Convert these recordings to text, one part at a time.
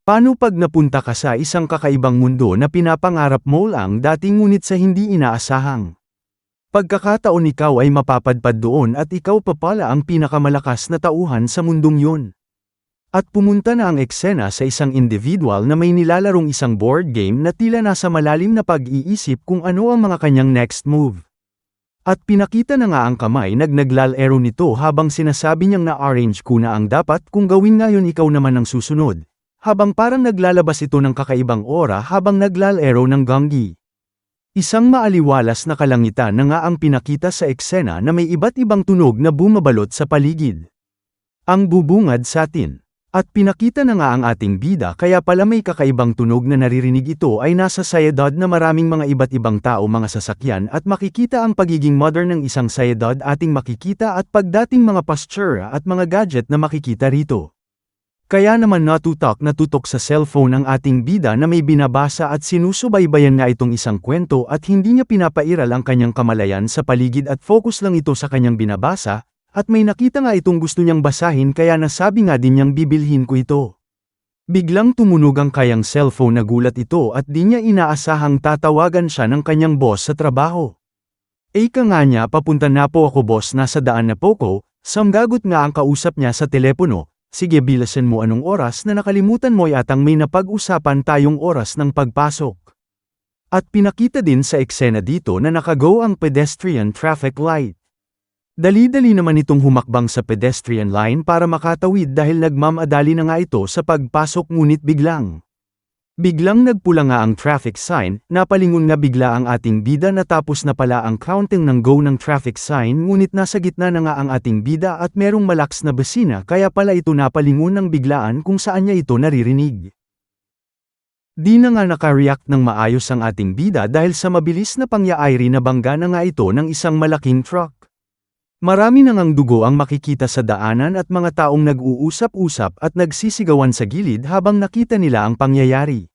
Paano pag napunta ka sa isang kakaibang mundo na pinapangarap mo lang dati ngunit sa hindi inaasahang pagkakataon ikaw ay mapapadpad doon at ikaw pa pala ang pinakamalakas na tauhan sa mundong yun? At pumunta na ang eksena sa isang individual na may nilalarong isang board game na tila nasa malalim na pag-iisip kung ano ang mga kanyang next move. At pinakita na nga ang kamay naglalaro nito habang sinasabi niyang na-arrange ko na ang dapat kung gawin ngayon ikaw naman ang susunod. Habang parang naglalabas ito ng kakaibang aura habang naglalaro ng ganggi. Isang maaliwalas na kalangitan na nga ang pinakita sa eksena na may iba't ibang tunog na bumabalot sa paligid. Ang bubungad sa atin. At pinakita na nga ang ating bida kaya pala may kakaibang tunog na naririnig ito ay nasa sayadad na maraming mga iba't ibang tao mga sasakyan at makikita ang pagiging modern ng isang sayadad ating makikita at pagdating mga posture at mga gadget na makikita rito. Kaya naman natutok sa cellphone ang ating bida na may binabasa at sinusubaybayan nga itong isang kwento at hindi niya pinapairal ang kanyang kamalayan sa paligid at focus lang ito sa kanyang binabasa, at may nakita nga itong gusto niyang basahin kaya nasabi nga din niyang bibilhin ko ito. Biglang tumunog ang kayang cellphone, nagulat ito at di niya inaasahang tatawagan siya ng kanyang boss sa trabaho. Ika nga niya, papunta na po ako boss, nasa daan na po ko, samgagot nga ang kausap niya sa telepono. Sige bilasan mo, anong oras na nakalimutan mo yatang may napag-usapan tayong oras ng pagpasok. At pinakita din sa eksena dito na nakago ang pedestrian traffic light. Dali-dali naman itong humakbang sa pedestrian line para makatawid dahil nagmamadali na nga ito sa pagpasok ngunit Biglang nagpula nga ang traffic sign, napalingon nga bigla ang ating bida natapos na pala ang counting ng go ng traffic sign ngunit nasa gitna na nga ang ating bida at merong malakas na basina kaya pala ito napalingon ng biglaan kung saan niya ito naririnig. Di na nga nakareact ng maayos ang ating bida dahil sa mabilis na pangyayari na bangga na nga ito ng isang malaking truck. Marami na ngang dugo ang makikita sa daanan at mga taong nag-uusap-usap at nagsisigawan sa gilid habang nakita nila ang pangyayari.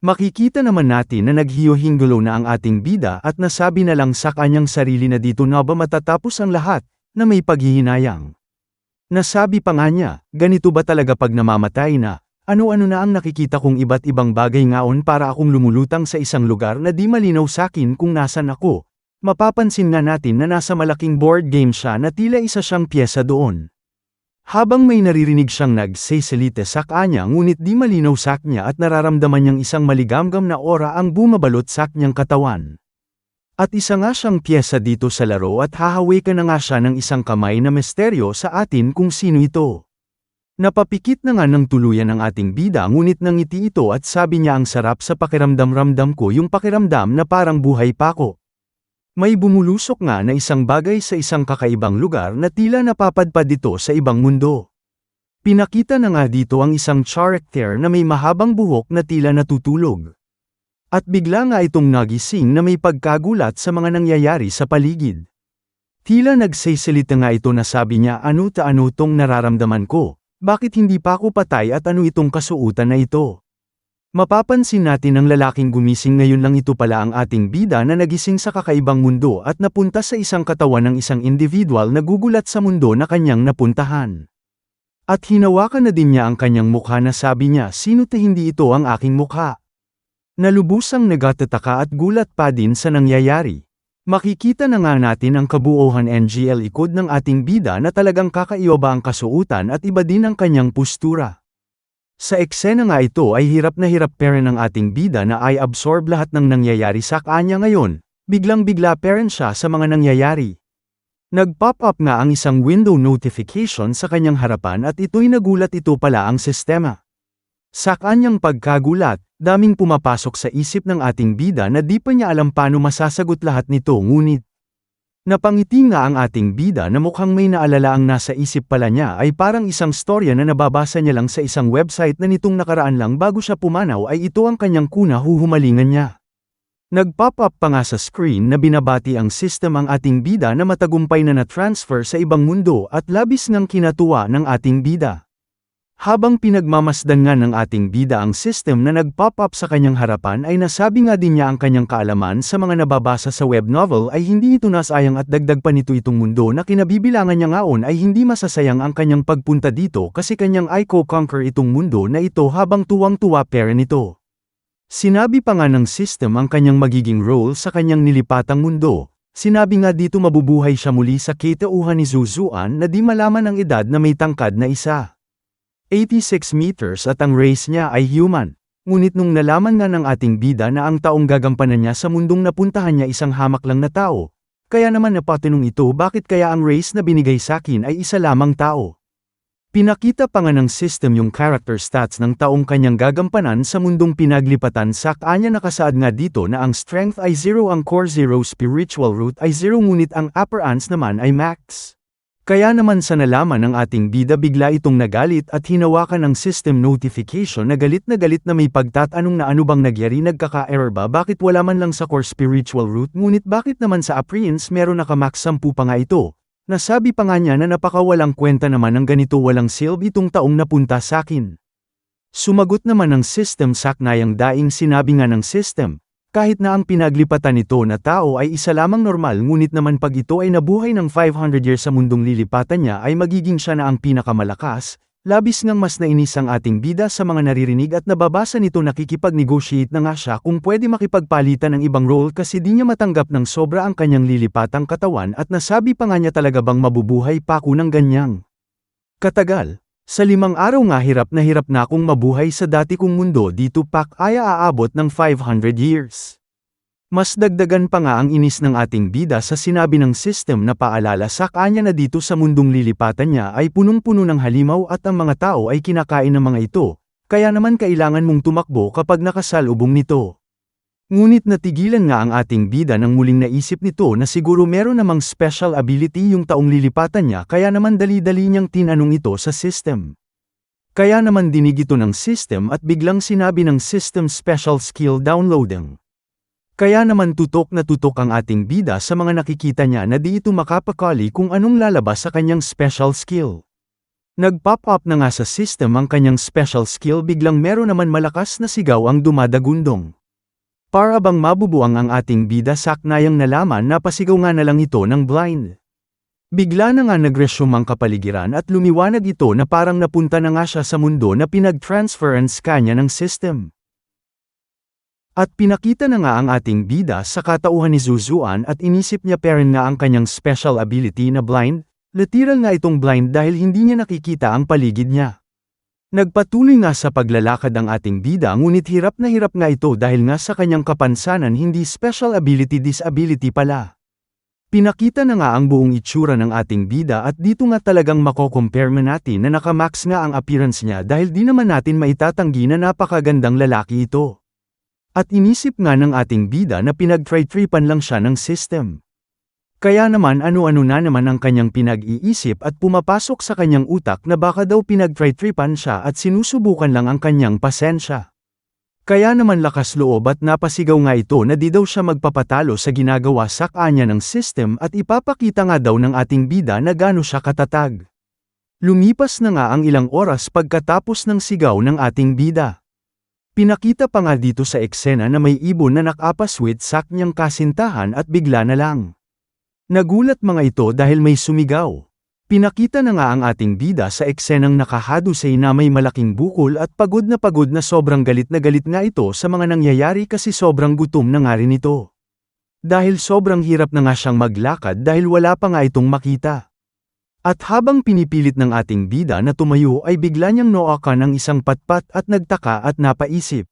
Makikita naman natin na naghiyo-hinggulo na ang ating bida at nasabi na lang sa kanyang sarili na dito na ba matatapos ang lahat, na may paghihinayang. Nasabi pa nga niya, ganito ba talaga pag namamatay na, ano-ano na ang nakikita kong iba't ibang bagay ngaon para akong lumulutang sa isang lugar na di malinaw sakin kung nasan ako. Mapapansin nga natin na nasa malaking board game siya na tila isa siyang pyesa doon. Habang may naririnig siyang nagsasalita sa kanya ngunit di malinaw sa kanya at nararamdaman niyang isang maligamgam na aura ang bumabalot sa kanyang katawan. At isa nga siyang pyesa dito sa laro at hahawakan na nga siya ng isang kamay na misteryo sa atin kung sino ito. Napapikit na nga ng tuluyan ang ating bida ngunit nangiti ito at sabi niya, ang sarap sa pakiramdam ko, yung pakiramdam na parang buhay pa ko. May bumulusok nga na isang bagay sa isang kakaibang lugar na tila napapadpad dito sa ibang mundo. Pinakita na nga dito ang isang character na may mahabang buhok na tila natutulog. At bigla nga itong nagising na may pagkagulat sa mga nangyayari sa paligid. Tila nagsasalita nga ito na sabi niya, ano tong nararamdaman ko, bakit hindi pa ako patay at ano itong kasuotan na ito? Mapapansin natin ang lalaking gumising ngayon lang ito pala ang ating bida na nagising sa kakaibang mundo at napunta sa isang katawan ng isang individual na gugulat sa mundo na kanyang napuntahan. At hinawakan na din niya ang kanyang mukha na sabi niya, sino hindi ito ang aking mukha? Nalubusang nagatataka at gulat pa din sa nangyayari. Makikita na nga natin ang kabuuhan NGL ikod ng ating bida na talagang kakaiba ang kasuotan at iba din ang kanyang postura. Sa eksena nga ito ay hirap pa rin ang ating bida na ay absorb lahat ng nangyayari sa kanya ngayon, biglang-bigla pa rin siya sa mga nangyayari. Nag-pop up nga ang isang window notification sa kanyang harapan at ito'y nagulat, ito pala ang sistema. Sa kanyang pagkagulat, daming pumapasok sa isip ng ating bida na di pa niya alam paano masasagot lahat nito ngunit napangiti nga ang ating bida na mukhang may naalala ang nasa isip pala niya ay parang isang storya na nababasa niya lang sa isang website na nitong nakaraan lang bago siya pumanaw ay ito ang kanyang huhumalingan niya. Nag-pop up pa nga sa screen na binabati ang system ang ating bida na matagumpay na na-transfer sa ibang mundo at labis ngang kinatuwa ng ating bida. Habang pinagmamasdan nga ng ating bida ang system na nag-pop up sa kanyang harapan ay nasabi nga din niya ang kanyang kaalaman sa mga nababasa sa web novel ay hindi ito nasayang at dagdag pa nito itong mundo na kinabibilangan niya ngaon ay hindi masasayang ang kanyang pagpunta dito kasi kanyang i-co-conquer itong mundo na ito habang tuwang-tuwa pera nito. Sinabi pa nga ng system ang kanyang magiging role sa kanyang nilipatang mundo. Sinabi nga dito mabubuhay siya muli sa katauhan ni Zuzuan na di malaman ang edad na may tangkad na isa. 86 meters at ang race niya ay human. Ngunit nung nalaman nga ng ating bida na ang taong gagampanan niya sa mundong napuntahan niya isang hamak lang na tao, kaya naman napatanong ito bakit kaya ang race na binigay sakin ay isa lamang tao. Pinakita pa nga ng system yung character stats ng taong kanyang gagampanan sa mundong pinaglipatan anya nakasaad nga dito na ang strength ay 0 ang core 0 spiritual root ay 0 ngunit ang upper ants naman ay max. Kaya naman sa nalaman ng ating bida bigla itong nagalit at hinawakan ng system notification na galit na may pagtatanong na ano bang nagyari nagkaka-error ba bakit wala man lang sa core spiritual root ngunit bakit naman sa appearance meron nakamax 10 pa nga ito. Nasabi pa nga niya na napakawalang kwenta naman ng ganito walang silbi itong taong napunta sakin. Sumagot naman ng system saknayang daing sinabi nga ng system, kahit na ang pinaglipatan nito na tao ay isa lamang normal ngunit naman pag ito ay nabuhay ng 500 years sa mundong lilipatan niya ay magiging siya na ang pinakamalakas, labis ngang mas nainis ang ating bida sa mga naririnig at nababasa nito nakikipag-negotiate na nga siya kung pwede makipagpalitan ng ibang role kasi di niya matanggap ng sobra ang kanyang lilipatang katawan at nasabi pa nga niya talaga bang mabubuhay pa ako ng ganyang katagal. Sa 5 araw nga hirap na akong mabuhay sa dati kong mundo dito pak ay aabot ng 500 years. Mas dagdagan pa nga ang inis ng ating bida sa sinabi ng system na paalala sa kanya na dito sa mundong lilipatan niya ay punong-puno ng halimaw at ang mga tao ay kinakain ng mga ito, kaya naman kailangan mong tumakbo kapag nakasalubong nito. Ngunit natigilan nga ang ating bida nang muling naisip nito na siguro meron namang special ability yung taong lilipatan niya kaya naman dali-dali niyang tinanong ito sa system. Kaya naman dinig ito ng system at biglang sinabi ng system special skill downloading. Kaya naman tutok na tutok ang ating bida sa mga nakikita niya na di ito makapakali kung anong lalabas sa kanyang special skill. Nag-pop up na nga sa system ang kanyang special skill biglang meron naman malakas na sigaw ang dumadagundong. Para bang mabubuang ang ating bida saknayang nalaman na pasigaw nga na lang ito ng blind. Bigla na nga nag-resume ang kapaligiran at lumiwanag ito na parang napunta na nga siya sa mundo na pinag-transference kanya ng system. At pinakita na nga ang ating bida sa katauhan ni Zuzuan at inisip niya pa rin nga ang kanyang special ability na blind, literal nga itong blind dahil hindi niya nakikita ang paligid niya. Nagpatuloy nga sa paglalakad ang ating bida ngunit hirap na hirap nga ito dahil nga sa kanyang kapansanan hindi special ability disability pala. Pinakita na nga ang buong itsura ng ating bida at dito nga talagang mako-compare natin na nakamax nga ang appearance niya dahil di naman natin maitatanggi na napakagandang lalaki ito. At inisip nga ng ating bida na pinag-try-tripan lang siya ng system. Kaya naman ano-ano na naman ang kanyang pinag-iisip at pumapasok sa kanyang utak na baka daw pinag-try-tripan siya at sinusubukan lang ang kanyang pasensya. Kaya naman lakas loob at napasigaw nga ito na di daw siya magpapatalo sa ginagawa sa kanya ng system at ipapakita nga daw ng ating bida na gaano siya katatag. Lumipas na nga ang ilang oras pagkatapos ng sigaw ng ating bida. Pinakita pa nga dito sa eksena na may ibon na nakapaswit sa kanyang kasintahan at bigla na lang. Nagulat mga ito dahil may sumigaw. Pinakita na nga ang ating bida sa eksenang nakahadusay na may malaking bukol at pagod na sobrang galit na galit nga ito sa mga nangyayari kasi sobrang gutom na nga rin ito. Dahil sobrang hirap na nga siyang maglakad dahil wala pa nga itong makita. At habang pinipilit ng ating bida na tumayo ay bigla niyang nookan ng isang patpat at nagtaka at napaisip.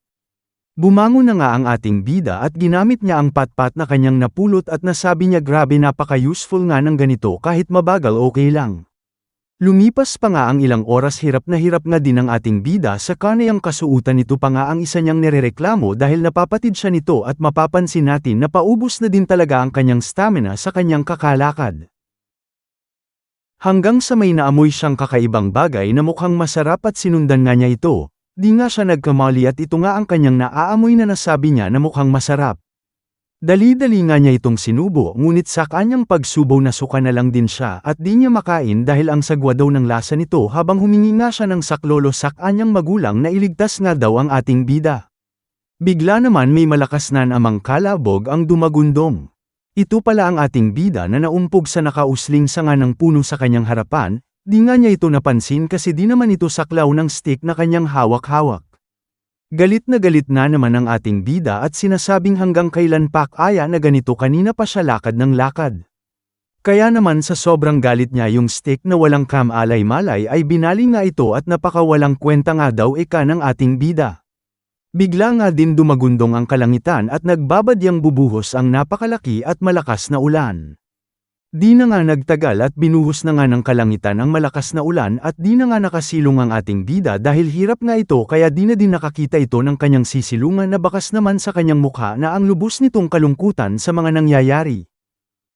Bumangon na nga ang ating bida at ginamit niya ang patpat na kanyang napulot at nasabi niya grabe napaka-useful nga ng ganito kahit mabagal okay lang. Lumipas pa nga ang ilang oras hirap na hirap nga din ang ating bida sa kaniyang kasuutan nito pa nga ang isa niyang nirereklamo dahil napapatid siya nito at mapapansin natin na paubos na din talaga ang kanyang stamina sa kanyang kakalakad. Hanggang sa may naamoy siyang kakaibang bagay na mukhang masarap at sinundan nga niya ito, di nga siya nagkamali at ito nga ang kanyang naaamoy na nasabi niya na mukhang masarap. Dali-dali nga niya itong sinubo ngunit sa kanyang pagsubo nasuka na lang din siya at di niya makain dahil ang sagwa daw ng lasa nito habang humingi nga siya ng saklolo sa kanyang magulang na iligtas nga daw ang ating bida. Bigla naman may malakas na namang kalabog ang dumagundong. Ito pala ang ating bida na naumpog sa nakausling sanga ng puno sa kanyang harapan, di nga niya ito napansin kasi di naman ito saklaw ng stick na kanyang hawak-hawak. Galit na naman ang ating bida at sinasabing hanggang kailan pa kaya na ganito kanina pa siya lakad ng lakad. Kaya naman sa sobrang galit niya yung stick na walang kamalay-malay ay binali nga ito at napakawalang kwenta nga daw ng ating bida. Bigla nga din dumagundong ang kalangitan at nagbabadyang bubuhos ang napakalaki at malakas na ulan. Di na nga nagtagal at binuhos na nga ng kalangitan ang malakas na ulan at di na nga nakasilong ang ating bida dahil hirap nga ito kaya di na din nakakita ito ng kanyang sisilungan na bakas naman sa kanyang mukha na ang lubos nitong kalungkutan sa mga nangyayari.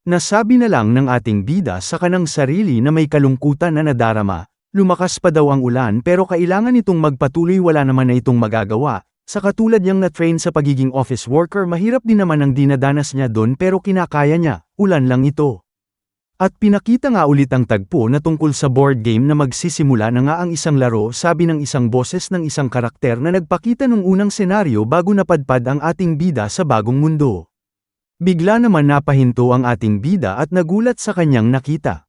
Nasabi na lang ng ating bida sa kanang sarili na may kalungkutan na nadarama, lumakas pa daw ang ulan pero kailangan itong magpatuloy wala naman na itong magagawa. Sa katulad niyang na-train sa pagiging office worker mahirap din naman ang dinadanas niya doon pero kinakaya niya, ulan lang ito. At pinakita nga ulit ang tagpo na tungkol sa board game na magsisimula na nga ang isang laro sabi ng isang boses ng isang karakter na nagpakita nung unang senaryo bago napadpad ang ating bida sa bagong mundo. Bigla naman napahinto ang ating bida at nagulat sa kanyang nakita.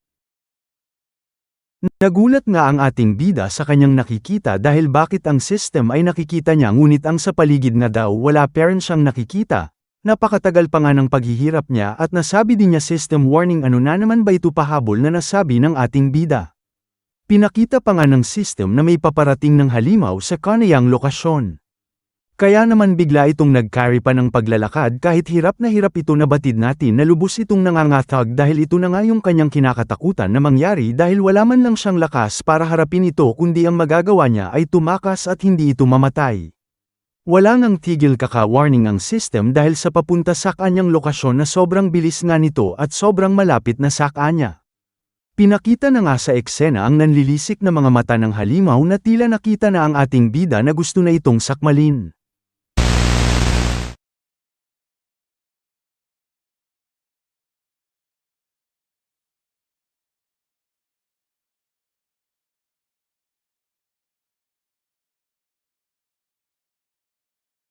Nagulat nga ang ating bida sa kanyang nakikita dahil bakit ang system ay nakikita niya ngunit ang sa paligid na daw wala parent siyang nakikita. Napakatagal pa nga ng paghihirap niya at nasabi din niya system warning ano na naman ba ito pahabol na nasabi ng ating bida. Pinakita pa nga ng system na may paparating ng halimaw sa kaniyang lokasyon. Kaya naman bigla itong nag-carry pa ng paglalakad kahit hirap na hirap ito na batid natin na lubos itong nangangatag dahil ito na nga yung kanyang kinakatakutan na mangyari dahil wala man lang siyang lakas para harapin ito kundi ang magagawa niya ay tumakas at hindi ito mamatay. Wala ngang tigil kaka-warning ang system dahil sa papunta sa kanyang lokasyon na sobrang bilis nga nito at sobrang malapit na sa kanya. Pinakita na nga sa eksena ang nanlilisik na mga mata ng halimaw na tila nakita na ang ating bida na gusto na itong sakmalin.